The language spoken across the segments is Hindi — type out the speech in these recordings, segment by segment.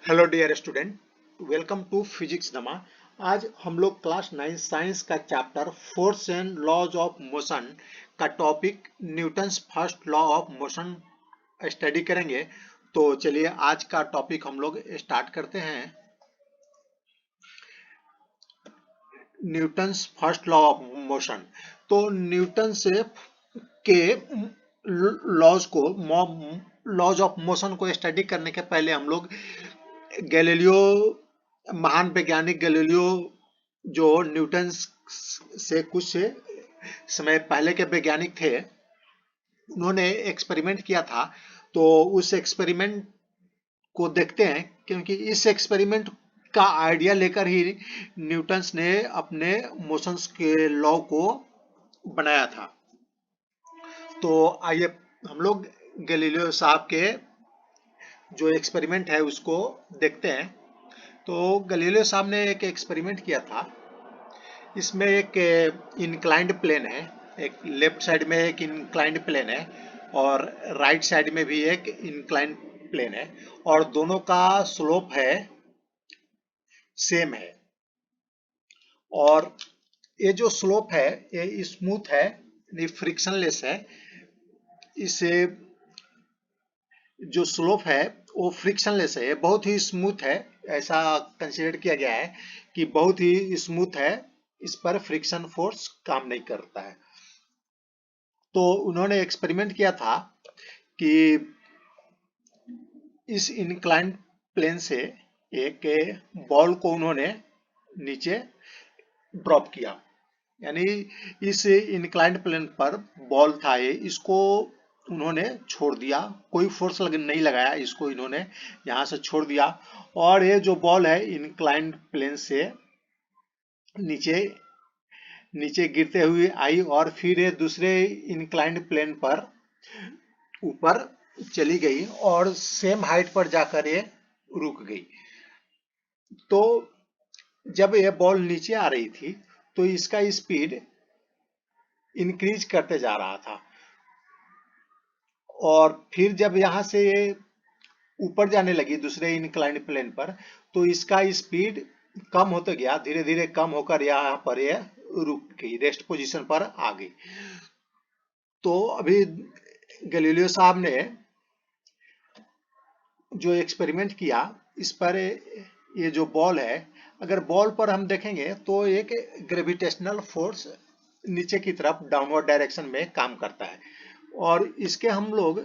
Hello dear student, welcome to physics नमा। आज हम लोग क्लास 9 साइंस का chapter force and laws of motion का topic Newton's first law of motion study करेंगे। तो चलिए आज का टॉपिक हम लोग स्टार्ट करते हैं। Newton's first law of motion. तो न्यूटन से के लॉज को लॉज ऑफ मोशन को स्टडी करने के पहले हम लोग गैलीलियो, महान वैज्ञानिक गैलीलियो जो न्यूटन से कुछ समय पहले के वैज्ञानिक थे, उन्होंने एक्सपेरिमेंट किया था। तो उस एक्सपेरिमेंट को देखते हैं, क्योंकि इस एक्सपेरिमेंट का आइडिया लेकर ही न्यूटन्स ने अपने मोशंस के लॉ को बनाया था। तो आइए हम लोग गैलीलियो साहब के जो एक्सपेरिमेंट है उसको देखते हैं। तो गैलीलियो साहब ने एक एक्सपेरिमेंट किया था। इसमें एक इंक्लाइंड प्लेन है, एक लेफ्ट साइड में एक इंक्लाइंड प्लेन है और राइट साइड में भी एक इंक्लाइंड प्लेन है, और दोनों का स्लोप है सेम है। और ये जो स्लोप है ये स्मूथ है, ये फ्रिक्शनलेस है। इसे जो स्लोप है वो फ्रिक्शनलेस है, ये बहुत ही स्मूथ है। ऐसा कंसीडर किया गया है कि बहुत ही स्मूथ है, इस पर फ्रिक्शन फोर्स काम नहीं करता है। तो उन्होंने एक्सपेरिमेंट किया था कि इस इंक्लाइंड प्लेन से एक बॉल को उन्होंने नीचे ड्रॉप किया, यानी इस इंक्लाइंड प्लेन पर बॉल था ये, इसको उन्होंने छोड़ दिया, कोई फोर्स नहीं लगाया, इसको इन्होंने यहाँ से छोड़ दिया। और ये जो बॉल है इंक्लाइंड प्लेन से नीचे नीचे गिरते हुए आई और फिर ये दूसरे इंक्लाइंड प्लेन पर ऊपर चली गई और सेम हाइट पर जाकर ये रुक गई। तो जब ये बॉल नीचे आ रही थी तो इसका स्पीड इंक्रीज करते जा रहा था, और फिर जब यहाँ से ये ऊपर जाने लगी दूसरे इंक्लाइंड प्लेन पर, तो इसका स्पीड कम होते गया, धीरे धीरे कम होकर यहाँ पर ये रुक गई, रेस्ट पोजीशन पर आ गई। तो अभी गैलीलियो साहब ने जो एक्सपेरिमेंट किया, इस पर ये जो बॉल है, अगर बॉल पर हम देखेंगे तो एक ग्रेविटेशनल फोर्स नीचे की तरफ डाउनवर्ड डायरेक्शन में काम करता है, और इसके हम लोग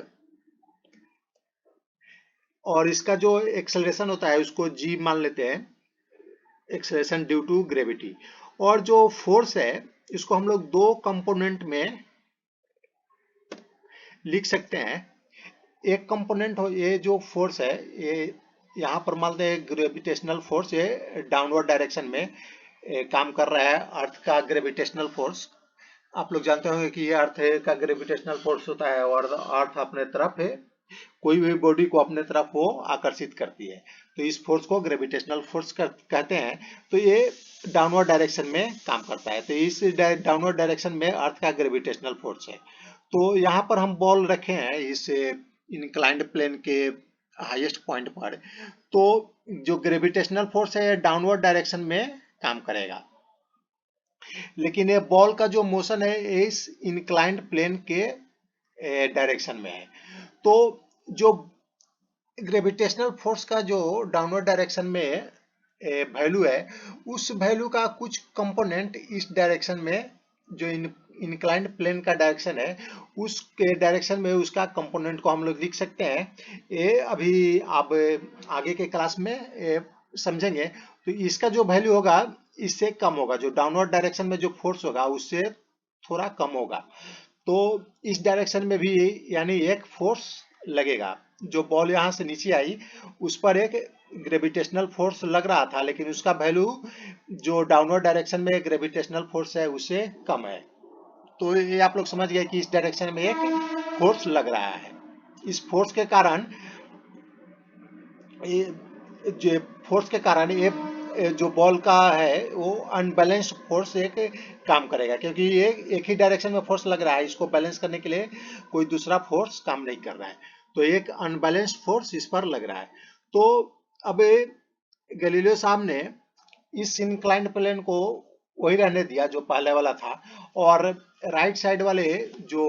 और इसका जो एक्सेलरेशन होता है उसको जी मान लेते हैं, एक्सेलरेशन ड्यू टू ग्रेविटी। और जो फोर्स है इसको हम लोग दो कंपोनेंट में लिख सकते हैं। एक कंपोनेंट हो, ये जो फोर्स है ये यहाँ पर मान लेते हैं ग्रेविटेशनल फोर्स, ये डाउनवर्ड डायरेक्शन में काम कर रहा है, अर्थ का ग्रेविटेशनल फोर्स। आप लोग जानते होंगे कि ये अर्थ का ग्रेविटेशनल फोर्स होता है और अर्थ अपने तरफ है, कोई भी बॉडी को अपने तरफ वो आकर्षित करती है, तो इस फोर्स को ग्रेविटेशनल फोर्स कहते हैं। तो ये डाउनवर्ड डायरेक्शन में काम करता है, तो इस डाउनवर्ड डायरेक्शन में अर्थ का ग्रेविटेशनल फोर्स है। तो यहाँ पर हम बॉल रखे हैं इस इंक्लाइंड प्लेन के हाईएस्ट पॉइंट पर, तो जो ग्रेविटेशनल फोर्स है डाउनवर्ड डायरेक्शन में काम करेगा, लेकिन ये बॉल का जो मोशन है इस इंक्लाइंड प्लेन के डायरेक्शन में है। तो जो ग्रेविटेशनल फोर्स का जो डाउनवर्ड डायरेक्शन में वैल्यू है, उस वैल्यू का कुछ कंपोनेंट इस डायरेक्शन में, जो इंक्लाइंड प्लेन का डायरेक्शन है उसके डायरेक्शन में उसका कंपोनेंट को हम लोग लिख सकते हैं। ये अभी आप आगे के क्लास में समझेंगे। तो इसका जो वैल्यू होगा इससे कम होगा, जो डाउनवर्ड डायरेक्शन में जो फोर्स होगा उससे थोड़ा कम होगा। तो इस डायरेक्शन में भी यानी एक फोर्स लगेगा। जो बॉल यहाँ से नीचे आई उस पर एक ग्रेविटेशनल फोर्स लग रहा था, लेकिन उसका वैल्यू जो डाउनवर्ड डायरेक्शन में ग्रेविटेशनल फोर्स है उससे कम है। तो ये आप लोग समझ गए कि इस डायरेक्शन में एक फोर्स लग रहा है। इस फोर्स के कारण ये जो फोर्स के कारण ये जो बॉल का है वो अनबैलेंस्ड फोर्स एक काम करेगा, क्योंकि ये एक ही डायरेक्शन में फोर्स लग रहा है, इसको बैलेंस करने के लिए कोई दूसरा फोर्स काम नहीं कर रहा है, तो एक अनबैलेंस्ड फोर्स इस पर लग रहा है। तो अब गैलीलियो साहब ने इस इंक्लाइंड प्लेन को वही रहने दिया जो पहले वाला था, और राइट साइड वाले जो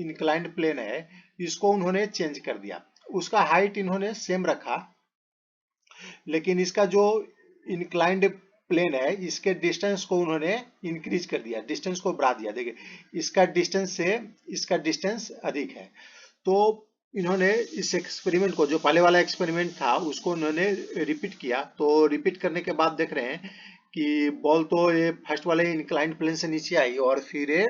इंक्लाइंड प्लेन है इसको उन्होंने चेंज कर दिया। उसका हाइट इन्होंने सेम रखा, लेकिन इसका जो इंक्लाइंड प्लेन है इसके डिस्टेंस को उन्होंने इंक्रीज कर दिया, डिस्टेंस को बढ़ा दिया। देखिए इसका डिस्टेंस से इसका डिस्टेंस अधिक है। तो इन्होंने इस एक्सपेरिमेंट को, जो पहले वाला एक्सपेरिमेंट था उसको उन्होंने रिपीट किया। तो रिपीट करने के बाद देख रहे हैं कि बॉल तो ये फर्स्ट वाले इंक्लाइंड प्लेन से नीचे आई और फिर ये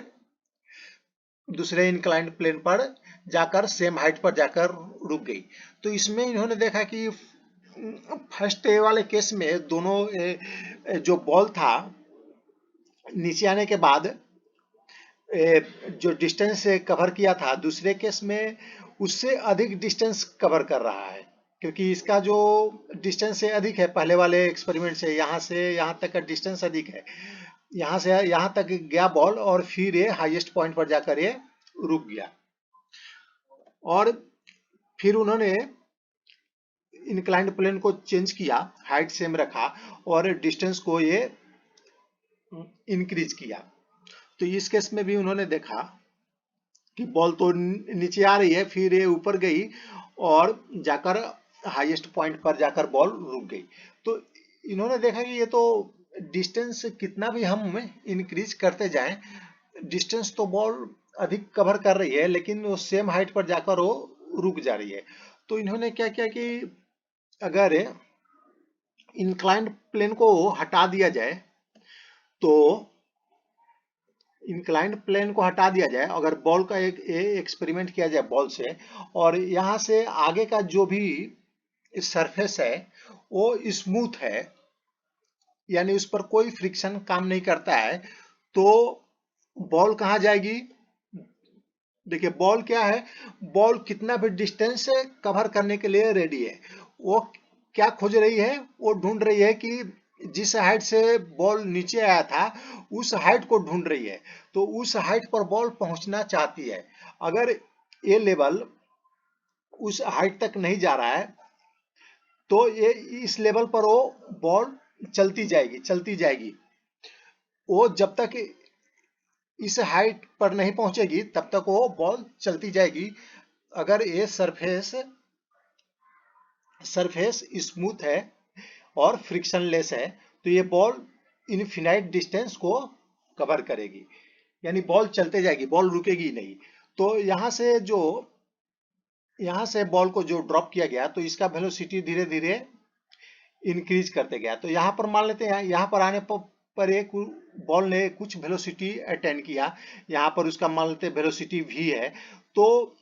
दूसरे इंक्लाइंड प्लेन पर जाकर सेम हाइट पर जाकर रुक गई। तो इसमें इन्होंने देखा कि फर्स्ट वाले केस में दोनों जो बॉल था नीचे आने के बाद जो डिस्टेंस कवर किया था, दूसरे केस में उससे अधिक डिस्टेंस कवर कर रहा है, क्योंकि इसका जो डिस्टेंस है अधिक है पहले वाले एक्सपेरिमेंट से यहाँ तक का डिस्टेंस अधिक है। यहाँ से यहाँ तक गया बॉल और फिर ये हाईएस्ट पॉइंट पर जाकर ये रुक गया। और फिर उन्होंने इंक्लाइंड प्लेन को चेंज किया, हाइट सेम रखा और डिस्टेंस को ये इंक्रीज किया। तो इस केस में भी उन्होंने देखा कि बॉल तो नीचे आ रही है, फिर ये ऊपर गई और जाकर हाईएस्ट पॉइंट पर जाकर बॉल रुक गई। तो इन्होंने देखा कि ये तो डिस्टेंस कितना भी हम इंक्रीज करते जाएं, डिस्टेंस तो बॉल अधिक कवर कर रही है लेकिन वो सेम हाइट पर जाकर वो रुक जा रही है। तो इन्होंने क्या किया कि अगर इंक्लाइंड प्लेन को हटा दिया जाए, तो इंक्लाइंड प्लेन को हटा दिया जाए, अगर बॉल का एक एक्सपेरिमेंट किया जाए बॉल से, और यहाँ से आगे का जो भी सरफेस है वो स्मूथ है, यानी उस पर कोई फ्रिक्शन काम नहीं करता है, तो बॉल कहाँ जाएगी? देखिए बॉल क्या है, बॉल कितना भी डिस्टेंस कवर करने के लिए रेडी है। वो क्या खोज रही है? वो ढूंढ रही है कि जिस हाइट से बॉल नीचे आया था उस हाइट को ढूंढ रही है। तो उस हाइट पर बॉल पहुंचना चाहती है। अगर ये लेवल उस हाइट तक नहीं जा रहा है तो ये इस लेवल पर वो बॉल चलती जाएगी। वो जब तक इस हाइट पर नहीं पहुंचेगी तब तक वो बॉल चलती जाएगी। अगर ये सरफेस स्मूथ है और फ्रिक्शनलेस है तो ये बॉल इनफिनाइट डिस्टेंस को कवर करेगी, यानी बॉल चलते जाएगी, बॉल रुकेगी नहीं। तो यहाँ से बॉल को जो ड्रॉप किया गया तो इसका वेलोसिटी धीरे धीरे इंक्रीज करते गया। तो यहाँ पर मान लेते हैं, यहाँ पर आने पर एक बॉल ने कुछ वेलोसिटी अटेन किया, यहाँ पर उसका मान लेते हैं वेलोसिटी v है। तो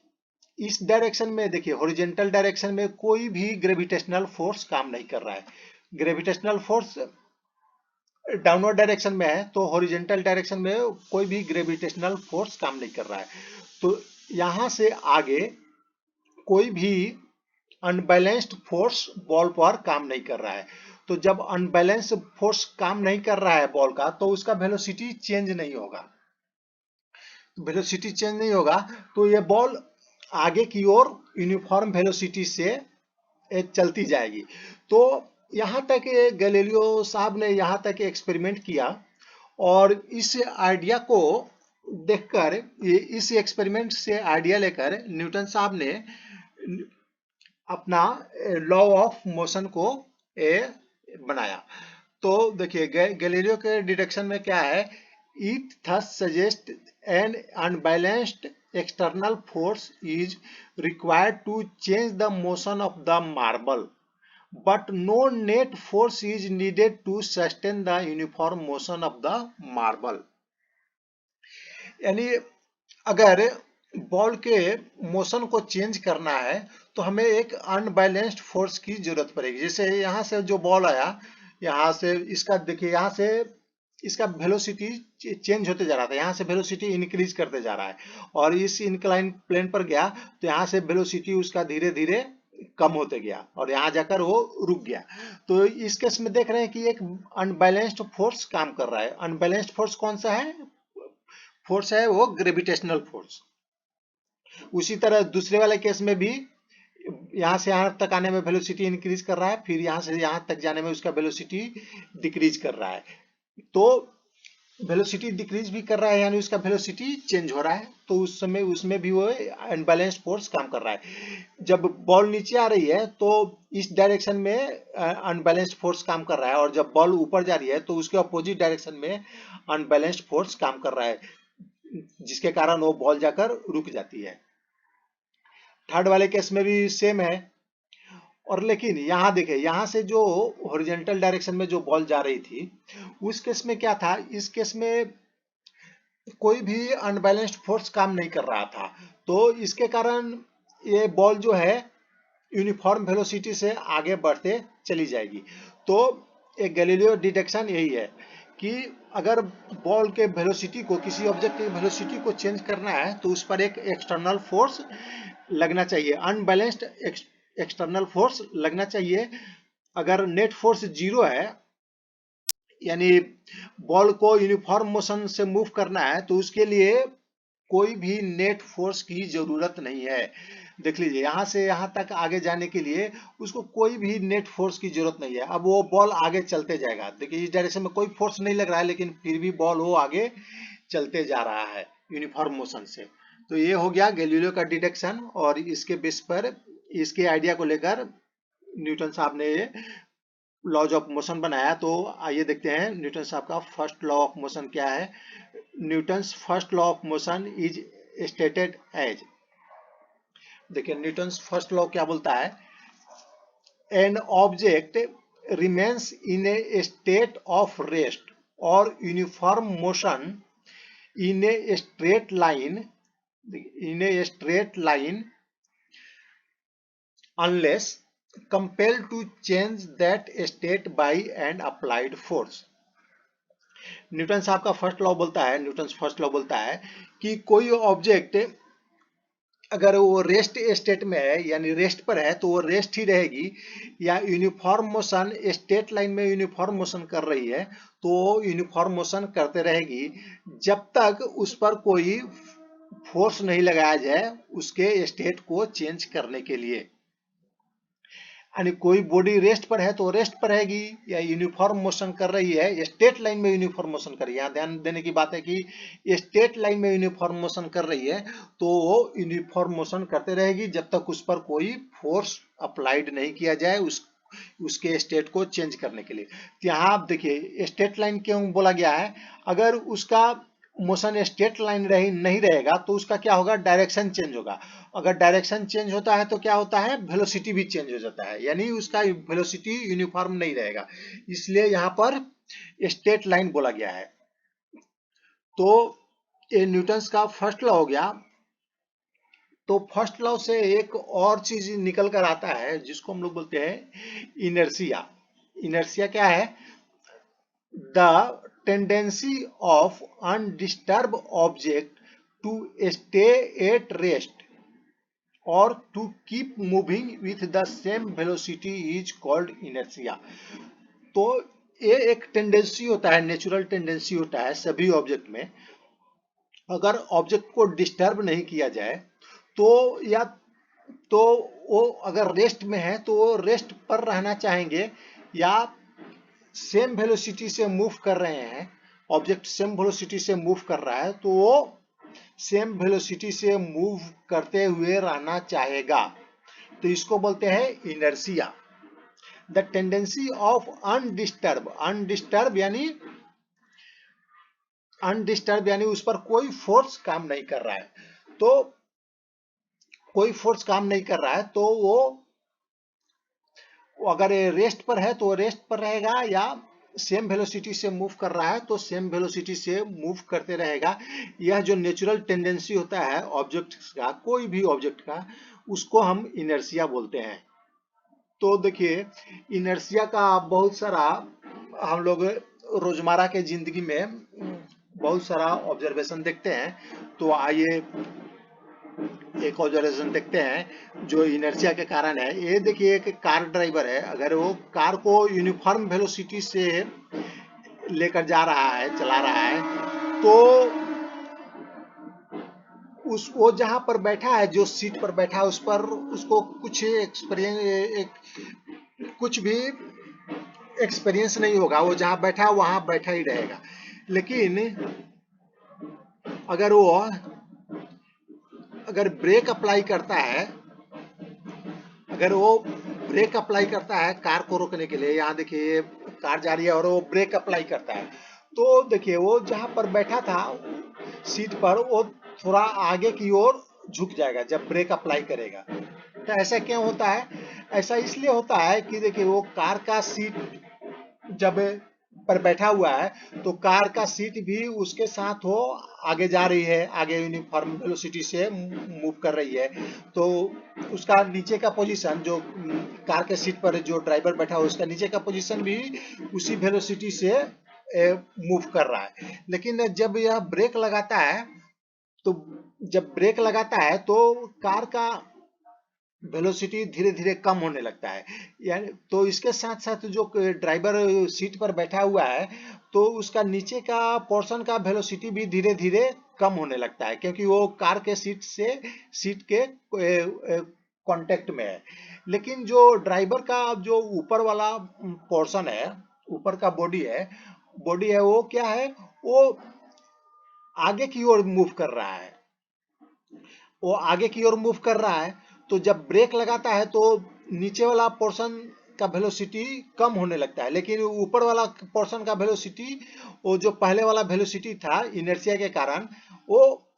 इस डायरेक्शन में देखिए हॉरिजॉन्टल डायरेक्शन में कोई भी ग्रेविटेशनल फोर्स काम नहीं कर रहा है। ग्रेविटेशनल फोर्स डाउनवर्ड डायरेक्शन में है, तो हॉरिजॉन्टल डायरेक्शन में कोई भी ग्रेविटेशनल फोर्स काम नहीं कर रहा है। तो यहाँ से आगे कोई भी अनबैलेंस्ड फोर्स बॉल पर काम नहीं कर रहा है। तो जब अनबैलेंस फोर्स काम नहीं कर रहा है बॉल का, तो उसका वेलोसिटी चेंज नहीं होगा। वेलोसिटी चेंज नहीं होगा तो ये बॉल आगे की ओर यूनिफॉर्म वेलोसिटी से चलती जाएगी। तो यहाँ तक गैलीलियो साहब ने यहाँ तक एक्सपेरिमेंट किया, और इस आइडिया को देखकर, इस एक्सपेरिमेंट से आइडिया लेकर न्यूटन साहब ने अपना लॉ ऑफ मोशन को बनाया। तो देखिए गैलीलियो के डिडक्शन में क्या है, it thus suggest N unbalanced external force is required to change the motion of the marble, but no net force is needed to sustain the uniform motion of the marble। यानी अगर बॉल के मोशन को चेंज करना है तो हमें एक अनबैलेंस्ड फोर्स की जरूरत पड़ेगी। जैसे यहाँ से जो बॉल आया, यहाँ से इसका देखिए, यहाँ से इसका वेलोसिटी चेंज होते जा रहा था, यहाँ से वेलोसिटी इंक्रीज करते जा रहा है, और इस इंक्लाइन प्लेन पर गया तो यहाँ से वेलोसिटी उसका धीरे धीरे कम होते गया और यहाँ जाकर वो रुक गया। तो इस केस में देख रहे हैं कि एक अनबैलेंस्ड फोर्स काम कर रहा है। अनबैलेंस्ड फोर्स कौन सा है? फोर्स है वो ग्रेविटेशनल फोर्स। उसी तरह दूसरे वाले केस में भी यहाँ से यहाँ तक आने में वेलोसिटी इंक्रीज कर रहा है, फिर यहाँ से यहाँ तक जाने में उसका वेलोसिटी डिक्रीज कर रहा है। तो वेलोसिटी डिक्रीज भी कर रहा है, यानी उसका वेलोसिटी चेंज हो रहा है, तो उस समय उसमें भी वो अनबैलेंस्ड फोर्स काम कर रहा है। जब बॉल नीचे आ रही है तो इस डायरेक्शन में अनबैलेंस्ड फोर्स काम कर रहा है, और जब बॉल ऊपर जा रही है तो उसके अपोजिट डायरेक्शन में अनबैलेंस्ड फोर्स काम कर रहा है, जिसके कारण वो बॉल जाकर रुक जाती है। थर्ड वाले केस में भी सेम है। और लेकिन यहाँ देखिए, यहाँ से जो हॉरिजॉन्टल डायरेक्शन में जो बॉल जा रही थी, उस केस में क्या था, इस केस में कोई भी अनबैलेंस्ड फोर्स काम नहीं कर रहा था, तो इसके कारण ये बॉल जो है यूनिफॉर्म वेलोसिटी से आगे बढ़ते चली जाएगी। तो एक गैलीलियो डिडक्शन यही है कि अगर बॉल के वेलोसिटी को, किसी ऑब्जेक्ट के वेलोसिटी को चेंज करना है तो उस पर एक एक्सटर्नल फोर्स लगना चाहिए, अनबैलेंस्ड एक्सटर्नल फोर्स लगना चाहिए। अगर नेट फोर्स जीरो है, यानी बॉल को यूनिफॉर्म मोशन से मूव करना है, तो उसके लिए कोई भी नेट फोर्स की जरूरत नहीं है। देख लीजिए, यहां से यहां तक आगे जाने के लिए उसको कोई भी नेट फोर्स की जरूरत नहीं है। अब वो बॉल आगे चलते जाएगा, देखिए इस डायरेक्शन में कोई फोर्स नहीं लग रहा है, लेकिन फिर भी बॉल वो आगे चलते जा रहा है यूनिफॉर्म मोशन से। तो ये हो गया गैलीलियो का डिडक्शन, और इसके बेस पर, इसके आइडिया को लेकर न्यूटन साहब ने लॉज ऑफ मोशन बनाया। तो आइए देखते हैं न्यूटन साहब का फर्स्ट लॉ ऑफ मोशन क्या है। Newton's first law of motion is stated as, देखिए न्यूटन्स फर्स्ट लॉ क्या बोलता है, an object remains in a state of rest और uniform motion in a straight line unless compelled to change that state by an applied force। Newton साहब का फर्स्ट लॉ बोलता है, न्यूटन फर्स्ट लॉ बोलता है कि कोई ऑब्जेक्ट अगर वो रेस्ट स्टेट में है, यानी रेस्ट पर है, तो वो रेस्ट ही रहेगी, या यूनिफॉर्म मोशन स्टेट लाइन में यूनिफॉर्म मोशन कर रही है तो यूनिफॉर्म मोशन करते रहेगी जब तक उस पर कोई फोर्स नहीं लगाया जाए उसके स्टेट को चेंज करने के लिए। यानी कोई बॉडी रेस्ट पर है तो रेस्ट पर रहेगी, या यूनिफॉर्म मोशन कर रही है, स्टेट लाइन में यूनिफॉर्म मोशन कर रही है। यहाँ ध्यान देने की बात है कि स्टेट लाइन में यूनिफॉर्म मोशन कर रही है तो वो यूनिफॉर्म मोशन करते रहेगी जब तक उस पर कोई फोर्स अप्लाइड नहीं किया जाए उसके स्टेट को चेंज करने के लिए। तो यहाँ आप देखिए स्टेट लाइन क्यों बोला गया है, अगर उसका मोशन स्टेट लाइन नहीं रहेगा तो उसका क्या होगा, डायरेक्शन चेंज होगा। अगर डायरेक्शन चेंज होता है तो क्या होता है, वेलोसिटी भी चेंज हो जाता है, यानी उसका वेलोसिटी यूनिफॉर्म नहीं रहेगा, इसलिए यहाँ पर स्टेट लाइन बोला गया है। तो ये न्यूटन्स का फर्स्ट लॉ हो गया। तो फर्स्ट लॉ से एक और चीज निकल कर आता है जिसको हम लोग बोलते हैं इनर्शिया। इनर्शिया क्या है, the tendency of undisturbed object to stay at rest और to keep moving with the same velocity is called inertia. तो ये एक टेंडेंसी होता है, नेचुरल टेंडेंसी होता है सभी ऑब्जेक्ट में। अगर ऑब्जेक्ट को डिस्टर्ब नहीं किया जाए तो, या तो वो अगर रेस्ट में है तो वो रेस्ट पर रहना चाहेंगे, या सेम वेलोसिटी से मूव कर रहे हैं, ऑब्जेक्ट सेम वेलोसिटी से मूव कर रहा है तो वो सेम वेलोसिटी से मूव करते हुए रहना चाहेगा, तो इसको बोलते हैं inertia. The tendency of undisturb यानी उस पर कोई फोर्स काम नहीं कर रहा है, तो कोई फोर्स काम नहीं कर रहा है तो वो अगर रेस्ट पर है तो रेस्ट पर रहेगा, या सेम वेलोसिटी से मूव कर रहा है तो सेम वेलोसिटी से मूव करते रहेगा। यह जो नेचुरल टेंडेंसी होता है ऑब्जेक्ट का, कोई भी ऑब्जेक्ट का, उसको हम इनर्शिया बोलते हैं। तो देखिए इनर्शिया का बहुत सारा हम लोग रोजमर्रा के जिंदगी में बहुत सारा ऑब्जर्वेशन देखते हैं। तो आइए एक ऑब्जर्वेशन देखते हैं जो इनर्शिया के कारण है। ये देखिए एक कार ड्राइवर है, अगर वो कार को यूनिफॉर्म वेलोसिटी से लेकर जा रहा है, चला रहा है, तो उस वो जहां पर बैठा है, जो सीट पर बैठा है, उस पर उसको कुछ एक्सपीरियंस, कुछ भी एक्सपीरियंस नहीं होगा। वो जहां बैठा है वहां बैठा ही रहेगा। लेकिन अगर वो अगर ब्रेक अप्लाई करता है, अगर वो ब्रेक अप्लाई करता है कार को रोकने के लिए, यहाँ देखिए कार जा रही है और वो ब्रेक अप्लाई करता है, तो देखिए वो जहां पर बैठा था सीट पर, वो थोड़ा आगे की ओर झुक जाएगा जब ब्रेक अप्लाई करेगा। तो ऐसा क्यों होता है? ऐसा इसलिए होता है कि देखिए वो कार का सीट जब पर बैठा हुआ है तो कार का सीट भी उसके साथ वो आगे जा रही है, आगे यूनिफॉर्म वेलोसिटी से मूव कर रही है। तो उसका नीचे का पोजीशन, जो कार के सीट पर जो ड्राइवर बैठा हुआ है उसका नीचे का पोजीशन भी उसी वेलोसिटी से मूव कर रहा है। लेकिन जब यह ब्रेक लगाता है, तो जब ब्रेक लगाता है तो कार का वेलोसिटी धीरे धीरे कम होने लगता है। यानी तो इसके साथ साथ जो ड्राइवर सीट पर बैठा हुआ है, तो उसका नीचे का पोर्शन का वेलोसिटी भी धीरे धीरे कम होने लगता है, क्योंकि वो कार के सीट के कांटेक्ट में है। लेकिन जो ड्राइवर का जो ऊपर वाला पोर्शन है, ऊपर का बॉडी है, वो क्या है, वो आगे की ओर मूव कर रहा है। वो आगे की ओर मूव कर रहा है, तो जब ब्रेक लगाता है तो नीचे वाला पोर्शन का वेलोसिटी कम होने लगता है, लेकिन ऊपर वाला पोर्शन का वेलोसिटी, वो जो पहले वाला वेलोसिटी था इनर्शिया के कारण, वो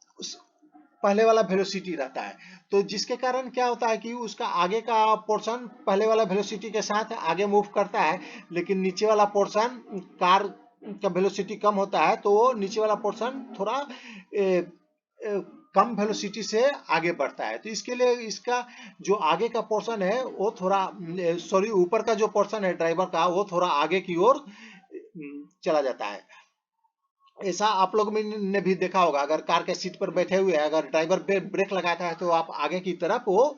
पहले वाला वेलोसिटी रहता है। तो जिसके कारण क्या होता है कि उसका आगे का पोर्शन पहले वाला वेलोसिटी के साथ आगे मूव करता है, लेकिन नीचे वाला पोर्शन कार का वेलोसिटी कम होता है, तो वो नीचे वाला पोर्शन थोड़ा कम वेलोसिटी से आगे बढ़ता है। तो इसके लिए इसका जो आगे का पोर्शन है वो थोड़ा, सॉरी, ऊपर का जो पोर्शन है ड्राइवर का, वो थोड़ा आगे की ओर चला जाता है। ऐसा आप लोग ने भी देखा होगा, अगर कार के सीट पर बैठे हुए हैं, अगर ड्राइवर ब्रेक लगाता है तो आप आगे की तरफ वो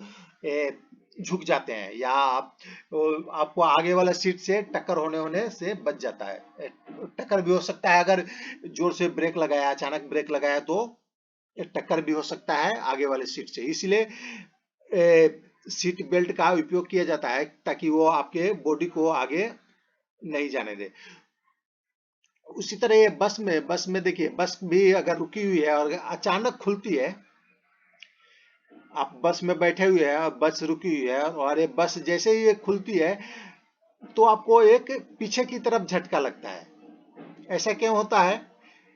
झुक जाते हैं, या आपको आगे वाला सीट से टक्कर होने से बच जाता है। टक्कर भी हो सकता है, अगर जोर से ब्रेक लगाया, अचानक ब्रेक लगाया, तो टक्कर भी हो सकता है आगे वाले सीट से। इसलिए सीट बेल्ट का उपयोग किया जाता है ताकि वो आपके बॉडी को आगे नहीं जाने दे। उसी तरह ये बस में देखिए, बस भी अगर रुकी हुई है और अचानक खुलती है, आप बस में बैठे हुए हैं और बस रुकी हुई है, और ये बस जैसे ही ये खुलती है तो आपको एक पीछे की तरफ झटका लगता है। ऐसा क्यों होता है?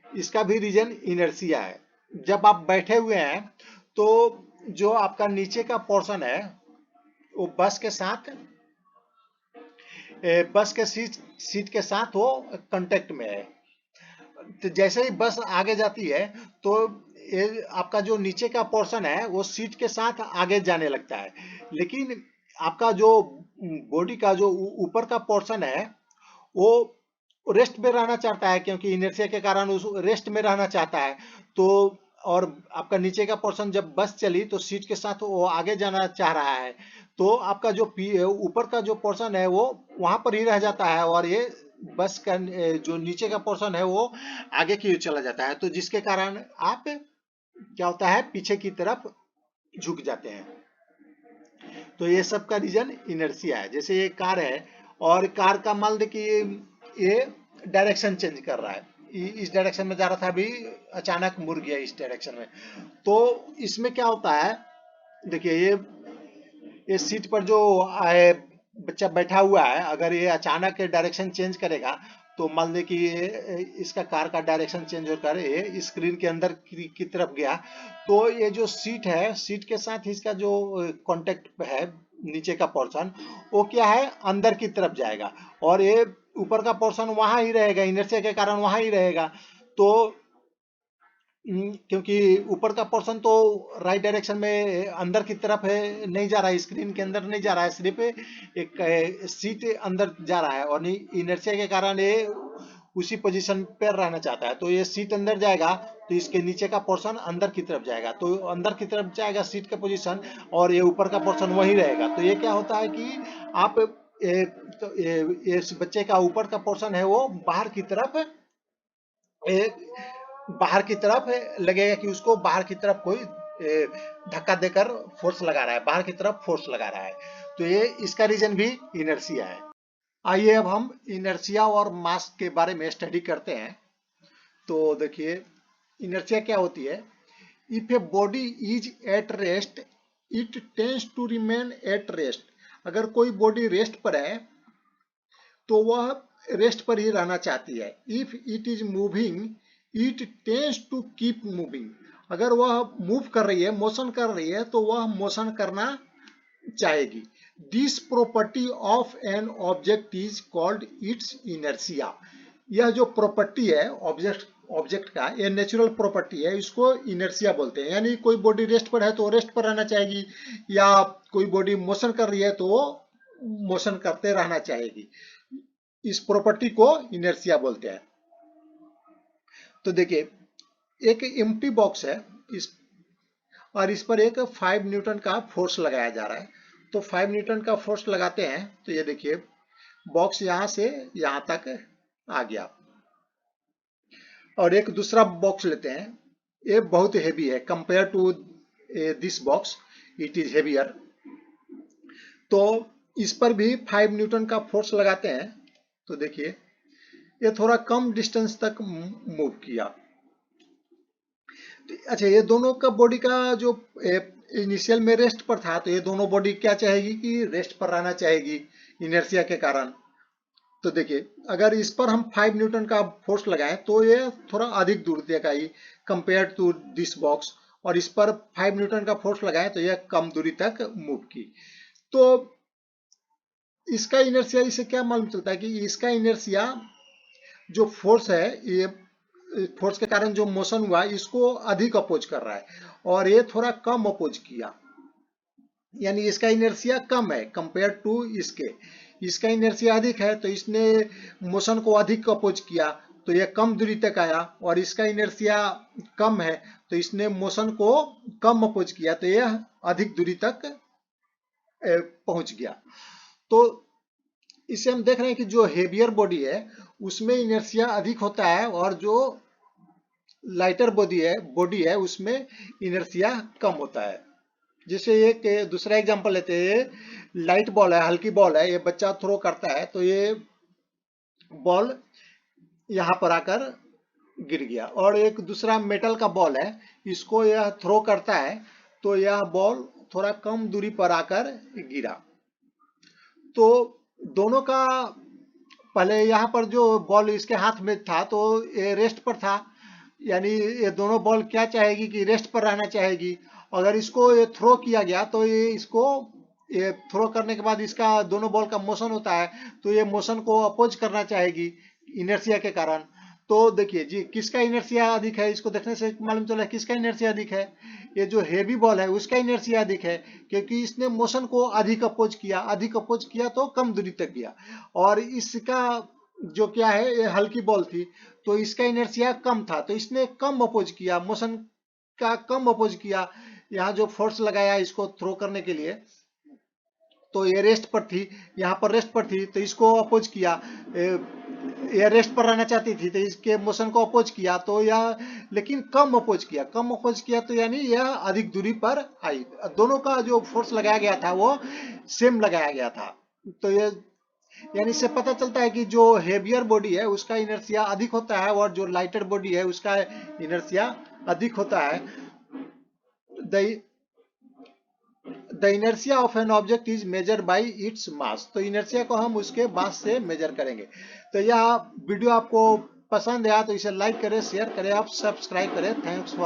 इसका भी रीजन इनर्शिया है। जब आप बैठे हुए हैं तो जो आपका नीचे का पोर्शन है वो बस के सीट के साथ वो कांटेक्ट में है। तो जैसे ही बस आगे जाती है तो ये आपका जो नीचे का पोर्शन है वो सीट के साथ आगे जाने लगता है, लेकिन आपका जो बॉडी का जो ऊपर का पोर्शन है वो रेस्ट में रहना चाहता है, क्योंकि इनर्शिया के कारण उस रेस्ट में रहना चाहता है। तो और आपका नीचे का पोर्शन जब बस चली तो सीट के साथ वो आगे जाना चाह रहा है, तो आपका जो ऊपर का जो पोर्शन है वो वहां पर ही रह जाता है, और ये बस का जो नीचे का पोर्शन है वो आगे की ओर चला जाता है। तो जिसके कारण आप क्या होता है, पीछे की तरफ झुक जाते हैं। तो ये सब का रीजन इनर्शिया है। जैसे ये कार है, और कार का मान देखिए ये डायरेक्शन चेंज कर रहा है, इस डायरेक्शन में जा रहा था, अभी अचानक मुड़ गया इस डायरेक्शन में। तो इसमें क्या होता है, देखिए ये सीट पर जो बच्चा बैठा हुआ है, अगर ये अचानक डायरेक्शन चेंज करेगा तो मान ले कि इसका कार का डायरेक्शन चेंज होकर ये स्क्रीन के अंदर की तरफ गया, तो ये जो सीट है, सीट के साथ इसका जो कांटेक्ट है नीचे का पोर्शन, वो क्या है, अंदर की तरफ जाएगा, और ये ऊपर का पोर्शन वहां ही रहेगा, इनर्शिया के कारण वहां ही रहेगा। तो क्योंकि ऊपर का पोर्शन तो राइट डायरेक्शन में अंदर की तरफ है, नहीं जा रहा है, स्क्रीन के अंदर नहीं जा रहा है, सिर्फ एक सीट अंदर जा रहा है, और इनर्शिया के कारण ये उसी पोजीशन पर रहना चाहता है। तो ये सीट अंदर जाएगा तो इसके नीचे का पोर्शन अंदर की तरफ जाएगा, तो अंदर की तरफ जाएगा सीट का पोजीशन, और ये ऊपर का पोर्शन वही रहेगा। तो ये क्या होता है कि आप ये बच्चे का ऊपर का पोर्शन है वो बाहर की तरफ लगेगा, कि उसको बाहर की तरफ कोई धक्का देकर फोर्स लगा रहा है, बाहर की तरफ फोर्स लगा रहा है, तो ये इसका रीजन भी इनर्शिया है। आइए अब हम इनर्शिया और मास के बारे में स्टडी करते हैं। तो देखिए इनर्शिया क्या होती है। If a body is at rest it tends to remain at rest. अगर कोई बॉडी रेस्ट पर है तो वह रेस्ट पर ही रहना चाहती है। If it is moving it tends to keep moving. अगर वह मूव कर रही है, मोशन कर रही है, तो वह मोशन करना चाहेगी। This property of an object is called its inertia. यह जो प्रॉपर्टी है ऑब्जेक्ट का, ये नेचुरल प्रॉपर्टी है, इसको इनर्शिया बोलते हैं। यानी कोई बॉडी रेस्ट पर है तो रेस्ट पर रहना चाहेगी, या कोई बॉडी मोशन कर रही है तो वो मोशन करते रहना चाहेगी। इस प्रॉपर्टी को इनर्शिया बोलते हैं। तो देखिए एक एम्प्टी बॉक्स है और इस पर एक 5 न्यूटन का फोर्स लगाया जा रहा है। तो 5 न्यूटन का फोर्स लगाते हैं तो ये देखिए बॉक्स यहां से यहां तक आ गया। और एक दूसरा बॉक्स लेते हैं, ये बहुत हेवी है compare to this box, it is heavier. तो इस पर भी 5 न्यूटन का फोर्स लगाते हैं तो देखिए ये थोड़ा कम डिस्टेंस तक मूव किया। अच्छा, ये दोनों का बॉडी का जो इनिशियल में रेस्ट पर था, तो ये दोनों बॉडी क्या चाहेगी कि रेस्ट पर रहना चाहेगी इनर्शिया के कारण। तो देखिए अगर इस पर हम 5 न्यूटन का फोर्स लगाएं तो ये थोड़ा अधिक दूर तक I compare to this box, और इस पर 5 न्यूटन का फोर्स लगाएं तो यह कम दूरी तक मूव की। तो इसका इनर्शिया, इसे क्या मालूम चलता है कि इसका इनर्शिया जो फोर्स है, ये फोर्स के कारण जो मोशन हुआ इसको अधिक अपोज कर रहा है, और ये थोड़ा कम अपोज किया। यानी इसका इनर्शिया कम है कंपेयर टू इसके। इसका इनर्शिया अधिक है तो इसने मोशन को अधिक अपोज किया तो यह कम दूरी तक आया, और इसका इनर्शिया कम है तो इसने मोशन को कम अपोज किया तो यह अधिक दूरी तक पहुंच गया। तो इससे हम देख रहे हैं कि जो हेवियर बॉडी है उसमें इनर्शिया अधिक होता है, और जो लाइटर बॉडी है उसमें इनर्शिया कम होता है। जैसे एक दूसरा एग्जांपल लेते हैं, लाइट बॉल है, हल्की बॉल है, ये बच्चा थ्रो करता है तो ये बॉल यहाँ पर आकर गिर गया। और एक दूसरा मेटल का बॉल है, इसको यह थ्रो करता है तो यह बॉल थोड़ा कम दूरी पर आकर गिरा। तो दोनों का पहले यहाँ पर जो बॉल इसके हाथ में था तो ये रेस्ट पर था, यानी ये दोनों बॉल क्या चाहेगी कि रेस्ट पर रहना चाहेगी। अगर इसको ये थ्रो किया गया तो ये थ्रो करने के बाद इसका दोनों बॉल का मोशन होता है तो ये मोशन को अपोज करना चाहेगी इनर्शिया के कारण। तो देखिए जी किसका इनर्शिया अधिक है, इसको देखने से मालूम चला किसका इनर्शिया अधिक है। ये जो हेवी बॉल है उसका इनर्शिया अधिक है, क्योंकि इसने मोशन को अधिक अपोज किया तो कम दूरी तक गया। और इसका जो क्या है, ये हल्की बॉल थी तो इसका इनर्शिया कम था तो इसने कम अपोज किया, मोशन का कम अपोज किया। यहाँ जो फोर्स लगाया इसको थ्रो करने के लिए तो ये रेस्ट पर थी, यहाँ पर रेस्ट पर थी तो इसको अपोज किया। ये रेस्ट पर रहना चाहती थी तो इसके मोशन को अपोज किया तो यह लेकिन कम अपोज किया तो यानी यह अधिक दूरी पर आई। दोनों का जो फोर्स लगाया गया था वो सेम लगाया गया था। तो ये यानी इससे पता चलता है कि जो हेवियर बॉडी है उसका इनर्शिया अधिक होता है, और जो लाइटर बॉडी है उसका इनर्शिया अधिक होता है। The inertia of an object is measure by its mass. तो इनर्शिया को हम उसके मास से मेजर करेंगे। तो यह वीडियो आपको पसंद आया तो इसे लाइक करें, शेयर करें, आप सब्सक्राइब करें। Thanks for